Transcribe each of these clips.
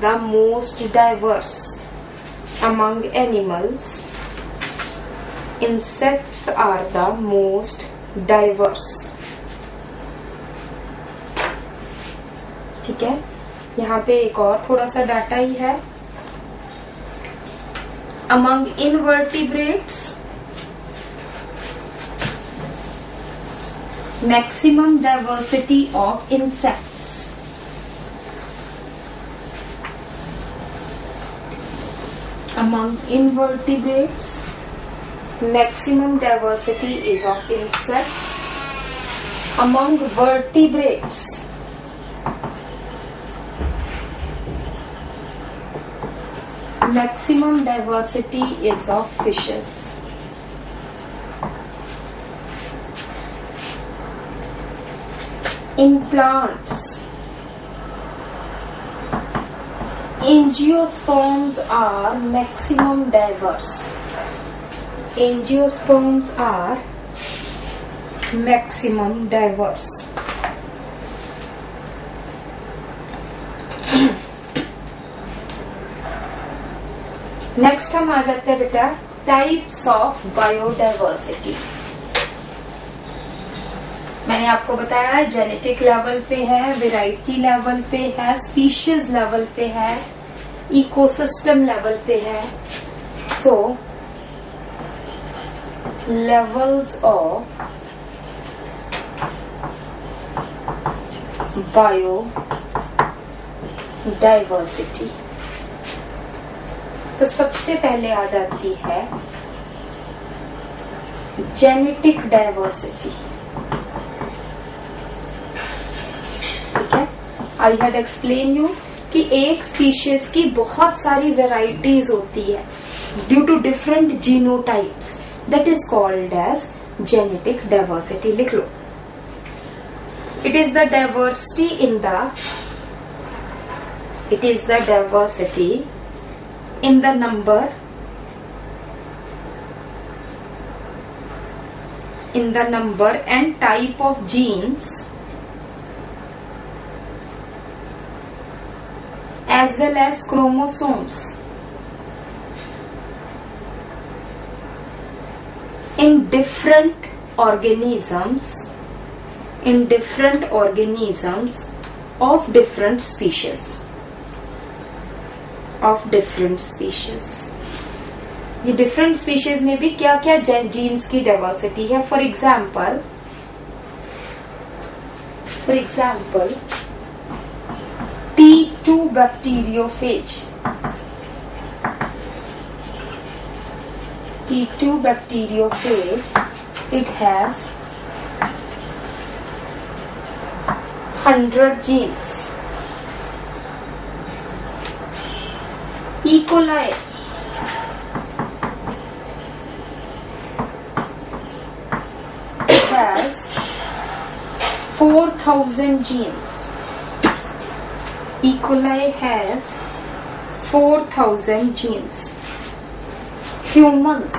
the most diverse among animals. Insects are the most diverse. ठीक है, यहाँ पे एक और थोड़ा सा डाटा ही है. Among invertebrates, maximum diversity of insects. Among invertebrates, maximum diversity is of insects. Among vertebrates, maximum diversity is of fishes. In plants, angiosperms are maximum diverse. Angiosperms are maximum diverse. Next हम आ जाते हैं बेटा types of biodiversity. मैंने आपको बताया genetic level पे है, variety level पे है, स्पीशीज लेवल पे है, इकोसिस्टम लेवल पे है. So levels of biodiversity. तो सबसे पहले आ जाती है जेनेटिक डाइवर्सिटी. ठीक है, आई हैड एक्सप्लेन यू कि एक स्पीशीज की बहुत सारी वेराइटीज होती है due to different genotypes. That is called as genetic diversity. लिख लो. It is the diversity in the diversity in the number and type of genes as well as chromosomes in different organisms of different species. ये different species में भी क्या क्या jeans की diversity है. For example T2 bacteriophage. T2 bacteriophage, it has 100 genes. E. coli has 4,000 genes. E. coli has 4,000 genes. Humans,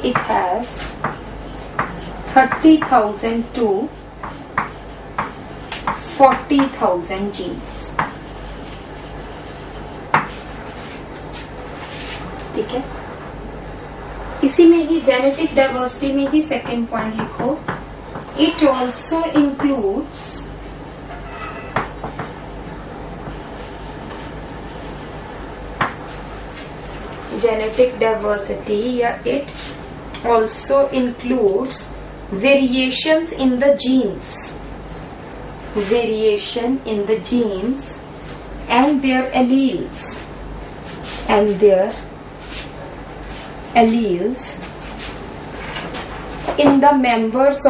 it has 30,000 to 40,000 genes. ठीक है, इसी में ही जेनेटिक डाइवर्सिटी में ही सेकेंड पॉइंट लिखो. It also includes genetic diversity या it also includes variations in the genes. Variation in the genes and their alleles in the members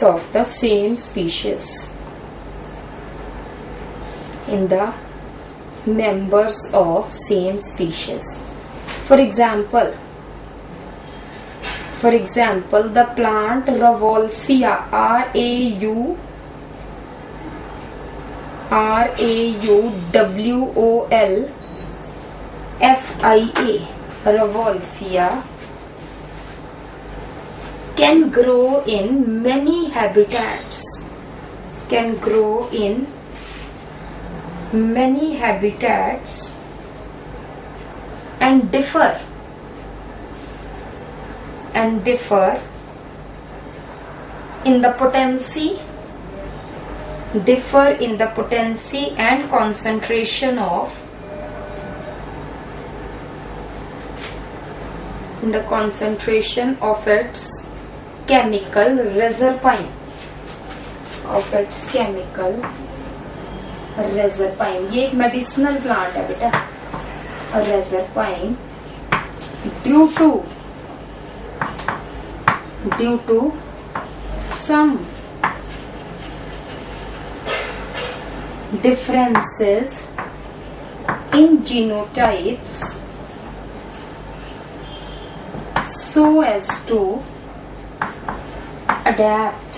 of the same species. In the members of same species. For example, the plant Rauwolfia, Rauwolfia, can grow in many habitats, can grow in many habitats and differ in the potency, differ in the potency and concentration of, in the concentration of its chemical reserpine, of its chemical reserpine. ये एक medicinal plant है बेटा, reserpine, due to some differences in genotypes so as to adapt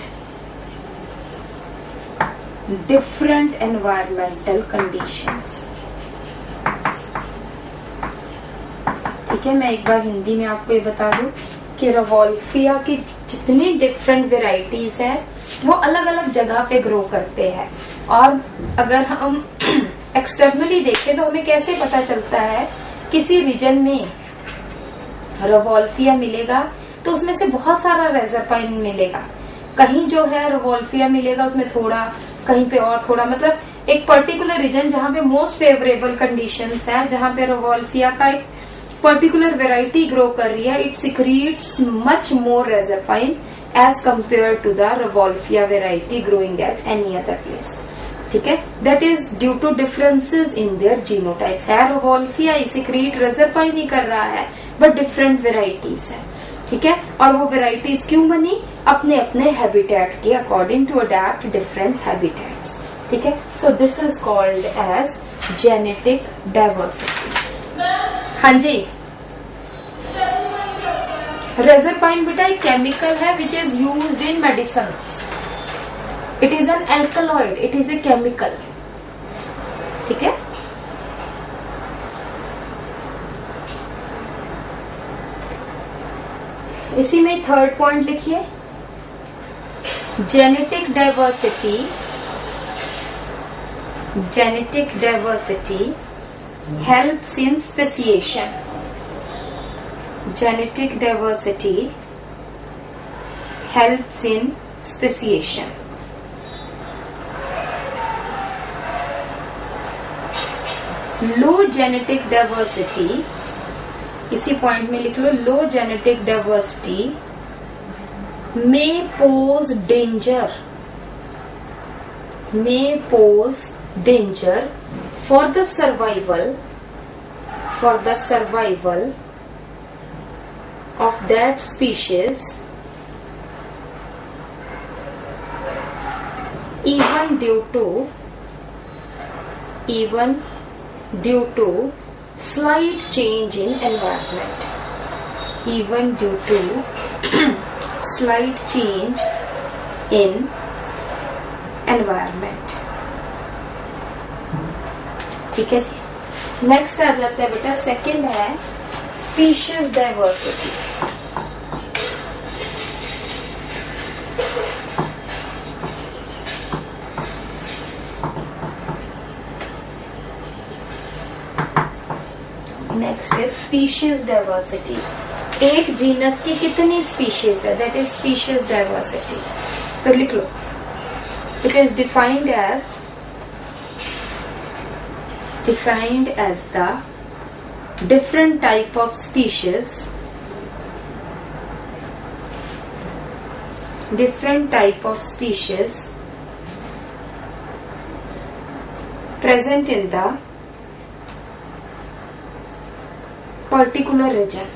different environmental conditions. ठीक है, मैं एक बार हिंदी में आपको ये बता दूं कि रवोल्फिया की जितनी डिफरेंट वेराइटीज है वो अलग अलग जगह पे ग्रो करते हैं। और अगर हम एक्सटर्नली देखें तो हमें कैसे पता चलता है किसी रीजन में रवोल्फिया मिलेगा तो उसमें से बहुत सारा रेजरपाइन मिलेगा, कहीं जो है रवोल्फिया मिलेगा उसमें थोड़ा, कहीं पे और थोड़ा, मतलब एक पर्टिकुलर रीजन जहाँ पे मोस्ट फेवरेबल कंडीशंस है, जहाँ पे रवोल्फिया का एक पर्टिकुलर वेराइटी ग्रो कर रही है, it secretes much more reserpine as compared to the Rauwolfia variety growing at any other place. ठीक है, that is due to differences in their genotypes. है रवोल्फिया सिक्रीट रेजरपाइन ही कर रहा है बट डिफरेंट वेराइटीज है। ठीक है, और वो वेराइटीज क्यों बनी? अपने अपने हैबिटेट के according to adapt different habitats. ठीक है, so this is called as genetic diversity. हाँ जी, रेजरपाइन बेटा एक केमिकल है which is used in medicines. It is an alkaloid, it is a chemical. ठीक है, इसी में थर्ड पॉइंट लिखिए, genetic diversity, genetic diversity helps in speciation. Genetic diversity helps in speciation. Low genetic diversity, इसी point में लिख लो, low genetic diversity may pose danger, may pose danger for the survival of that species even due to slight change in environment, even due to slight change in environment। ठीक है जी, next आ जाता है बेटा, second है species diversity. Next है species diversity. एक genus की कितनी स्पीशीज है, दैट इज स्पीशीज डाइवर्सिटी। तो लिख लो, it is defined as the different type of species present in the particular region।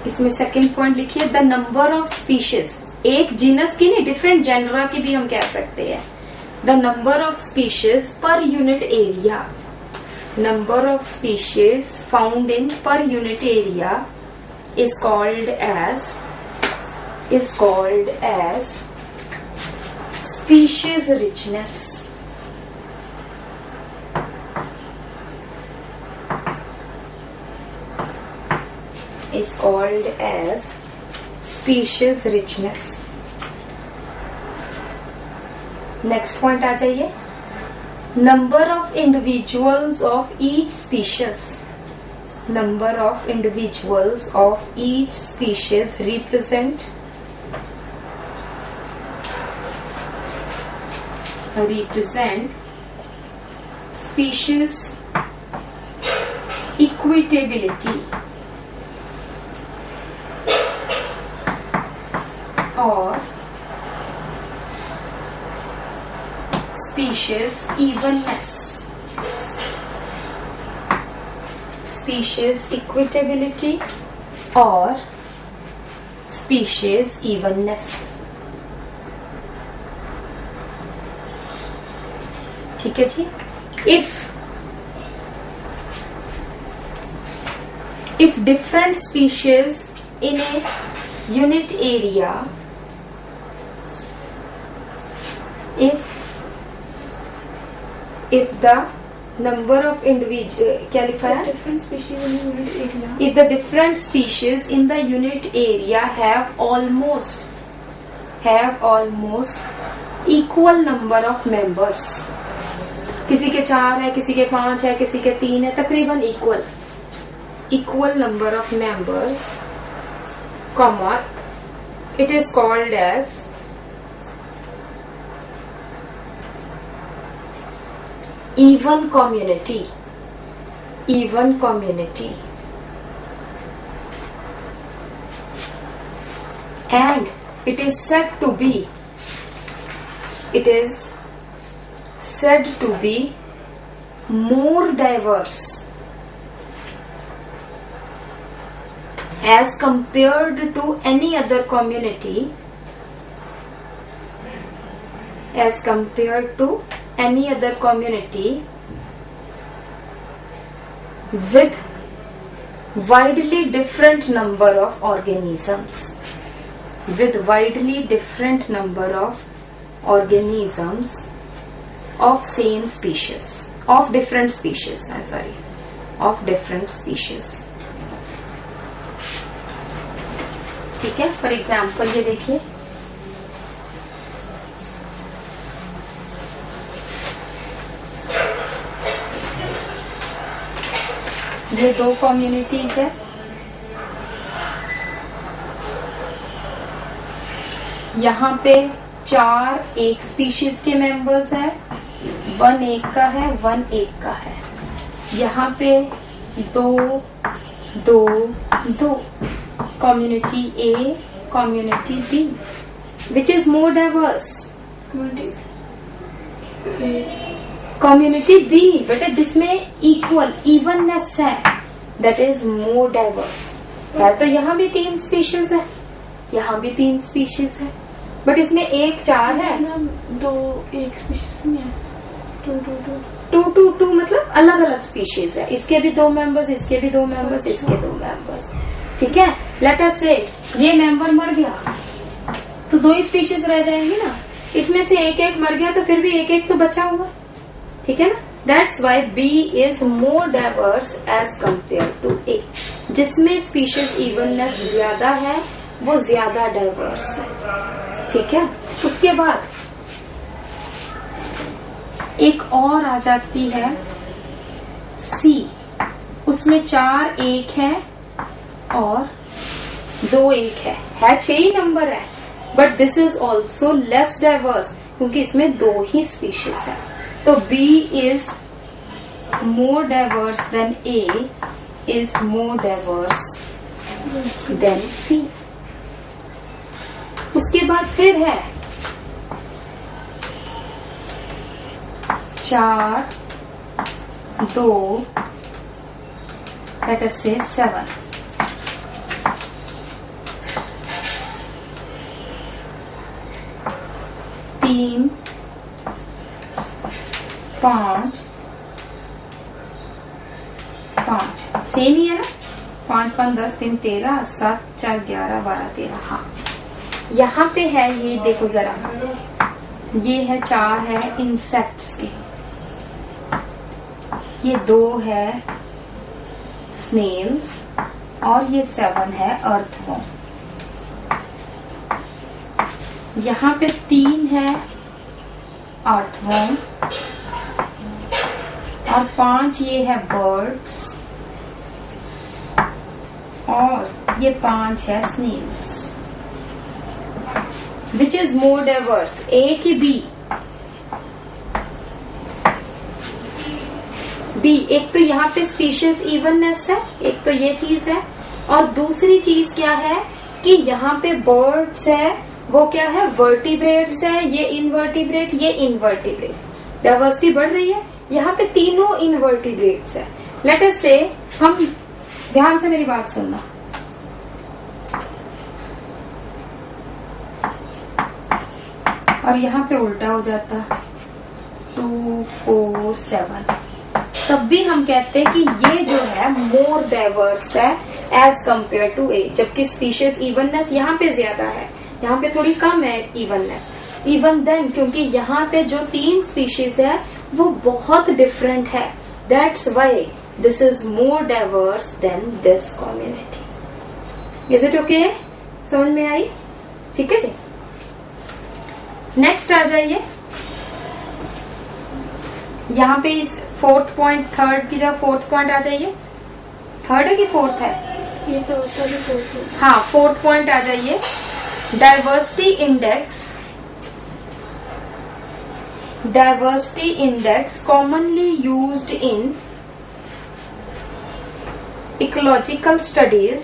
इसमें सेकेंड पॉइंट लिखिए, द नंबर ऑफ स्पीशीज, एक जीनस की नहीं, डिफरेंट जेनरा की भी हम कह सकते हैं। The number of species per unit area, number of species found in per unit area is called as species richness। is called as species richness. Next point आ जाइए. Number of individuals of each species. Number of individuals of each species represent species equitability or species evenness. Species equitability or species evenness. ठीक है जी. If different species in a unit area, if the number of individual, क्या लिखा है? Different species in the unit area. If the different species in the unit area have almost equal number of members. किसी के 4 है, किसी के 5 है, किसी के 3 है, तकरीबन equal number of members, comma, it is called as even community. And it is said to be more diverse as compared to any other community, with widely different number of organisms, of same species, of different species. ठीक है. For example ये देखिए, ये 2 communities है. यहाँ पे 4 एक species के मेंबर्स है, 1 एक का है, 1 एक का है. यहाँ पे 2 community A, community B, which is more diverse. Community B, बेटा जिसमें evenness है, that is more diverse. है तो यहाँ भी 3 species है, यहाँ भी 3 species है, बट इसमें 1 4 है, 2 एक species में है, 2 मतलब अलग अलग species है. इसके भी 2 members, इसके भी 2 members, इसके 2 members. ठीक है. लेट अस से ये मेंबर मर गया तो 2 ही स्पीशीज रह जाएंगे ना. इसमें से एक मर गया तो फिर भी एक तो बचा हुआ. ठीक है ना. That's why B is more diverse as compared to A. जिसमें स्पीशीज इवननेस ज्यादा है वो ज्यादा डाइवर्स है. ठीक है. उसके बाद एक और आ जाती है सी. उसमें 4 एक है और 2 एक है 6 ही नंबर है, but this is also less diverse क्योंकि इसमें 2 ही स्पीशीज है. तो B is more diverse than A is more diverse than C. उसके बाद फिर है 4 2 let us say 7. 3 5 सेम ही है ना. 5 5 10 3 13 7 4 11 12 13. हाँ यहाँ पे है ये देखो जरा, ये है 4 है इंसेक्ट्स के, ये 2 है स्नेल्स और ये 7 है अर्थवॉर्म। यहाँ पे 3 है अर्थवॉर्म और 5 ये है बर्ड्स और ये 5 है snails. Which is more diverse, A की बी? बी। एक तो यहाँ पे स्पीशीज इवननेस है, एक तो ये चीज है, और दूसरी चीज क्या है कि यहाँ पे बर्ड्स है, वो क्या है, वर्टिब्रेट्स है, ये इनवर्टिब्रेट, ये इनवर्टिब्रेट। डाइवर्सिटी बढ़ रही है, यहाँ पे तीनों इनवर्टिब्रेट्स है। लेट अस से, हम ध्यान से मेरी बात सुनना, और यहाँ पे उल्टा हो जाता 2 4 7, तब भी हम कहते हैं कि ये जो है मोर डाइवर्स है एज कंपेयर टू ए, जबकि स्पीशीज इवननेस यहाँ पे ज्यादा है, यहाँ पे थोड़ी कम है इवननेस। इवन देन, क्योंकि यहाँ पे जो 3 स्पीशीज है वो बहुत डिफरेंट है, that's why this is more diverse than this community. Is it okay? समझ में आई? ठीक है जी। नेक्स्ट आ जाइए, यहाँ पे इस 4th पॉइंट, 3rd की जगह 4th पॉइंट आ जाइए। 3rd है कि 4th है? ये तो 4th है। हाँ, 4th पॉइंट आ जाइए। Diversity index commonly used in ecological studies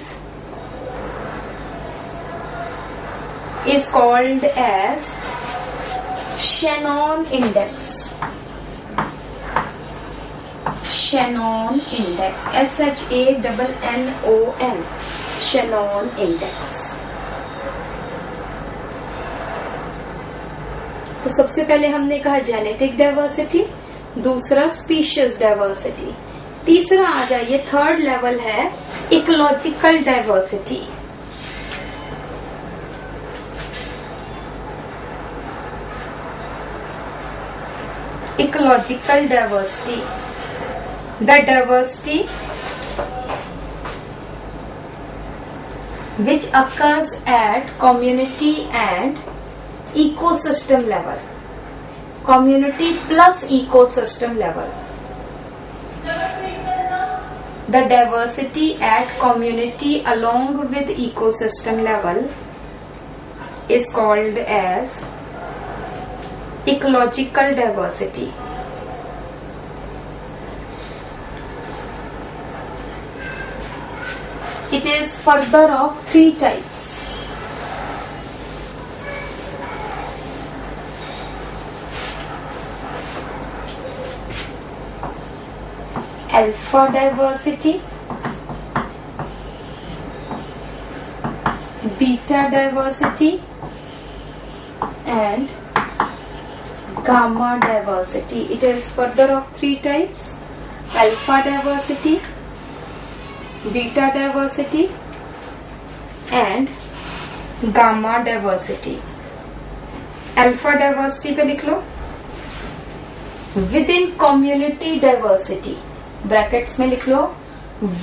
is called as Shannon index. Shannon index, SHANNON, Shannon index। तो सबसे पहले हमने कहा जेनेटिक डाइवर्सिटी, दूसरा स्पीशीज डाइवर्सिटी, तीसरा आ जाइए 3rd लेवल है ecological diversity. Ecological diversity, the diversity which occurs at community and ecosystem level, community plus ecosystem level. The diversity at community along with ecosystem level is called as ecological diversity. It is further of 3 types. Alpha diversity, beta diversity and gamma diversity. It is further of 3 types: alpha diversity, beta diversity and gamma diversity. Alpha diversity पे लिख लो, within community diversity, brackets में लिख लो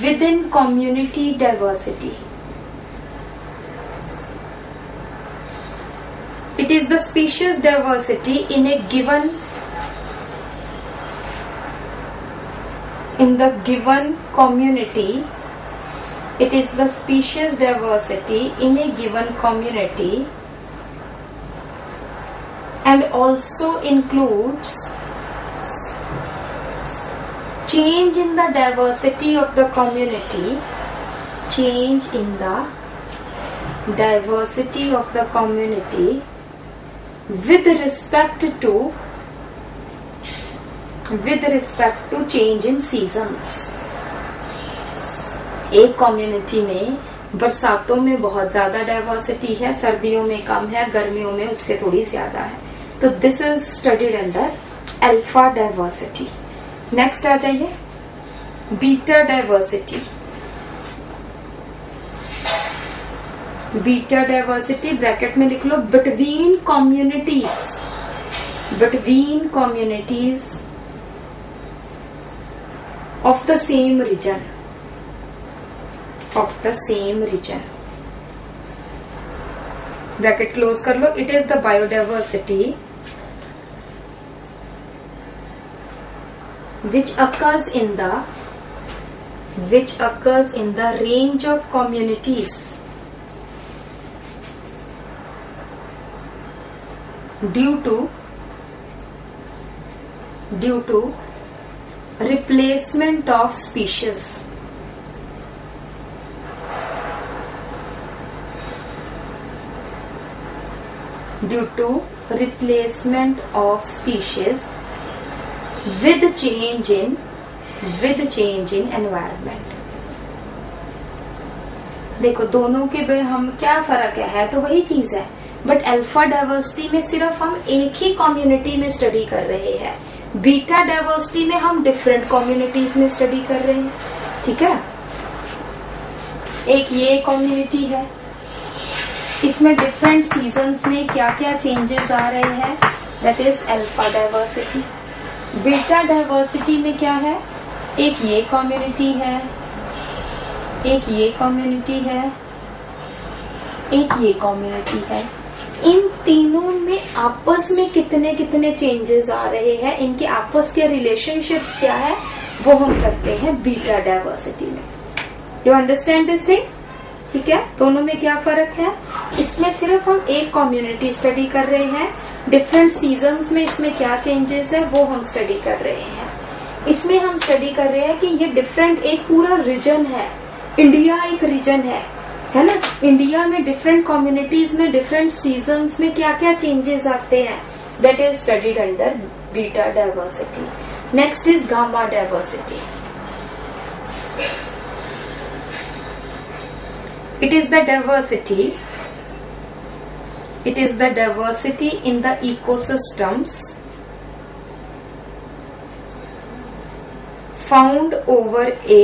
within community diversity. It is the species diversity in a given, in the given community. It is the species diversity in a given community and also includes change in the diversity of the community, change in the diversity of the community with respect to change in seasons. एक community में बरसातों में बहुत ज्यादा diversity है, सर्दियों में कम है, गर्मियों में उससे थोड़ी ज्यादा है, तो this is studied under alpha diversity. Next आ जाइए beta diversity. Beta diversity bracket में लिख लो between communities of the same region. of the same region. Bracket close कर लो. It is the biodiversity which occurs in the range of communities due to replacement of species. Due to replacement of species with change in environment. देखो दोनों के हम क्या फर्क है तो वही चीज है, बट अल्फा डाइवर्सिटी में सिर्फ हम एक ही कम्युनिटी में स्टडी कर रहे हैं, बीटा डाइवर्सिटी में हम डिफरेंट कम्युनिटीज में स्टडी कर रहे हैं. ठीक है, एक ये कम्युनिटी है, इसमें डिफरेंट सीजन्स में क्या क्या चेंजेस आ रहे हैं, that is alpha diversity. Beta diversity में क्या है, एक ये कम्युनिटी है, एक ये कम्युनिटी है, एक ये कम्युनिटी है. इन तीनों में आपस में कितने कितने चेंजेस आ रहे हैं, इनके आपस के रिलेशनशिप्स क्या है, वो हम करते हैं बीटा डाइवर्सिटी में. You understand this thing? ठीक है, दोनों में क्या फर्क है, इसमें सिर्फ हम एक कम्युनिटी स्टडी कर रहे हैं, डिफरेंट सीजन्स में इसमें क्या चेंजेस है वो हम स्टडी कर रहे हैं. इसमें हम स्टडी कर रहे हैं कि ये डिफरेंट एक पूरा रीजन है, इंडिया एक रीजन है ना, इंडिया में डिफरेंट कम्युनिटीज में डिफरेंट सीजन्स में क्या क्या चेंजेस आते हैं, that is studied under beta diversity. Next is gamma diversity. It is the diversity in the ecosystems found over a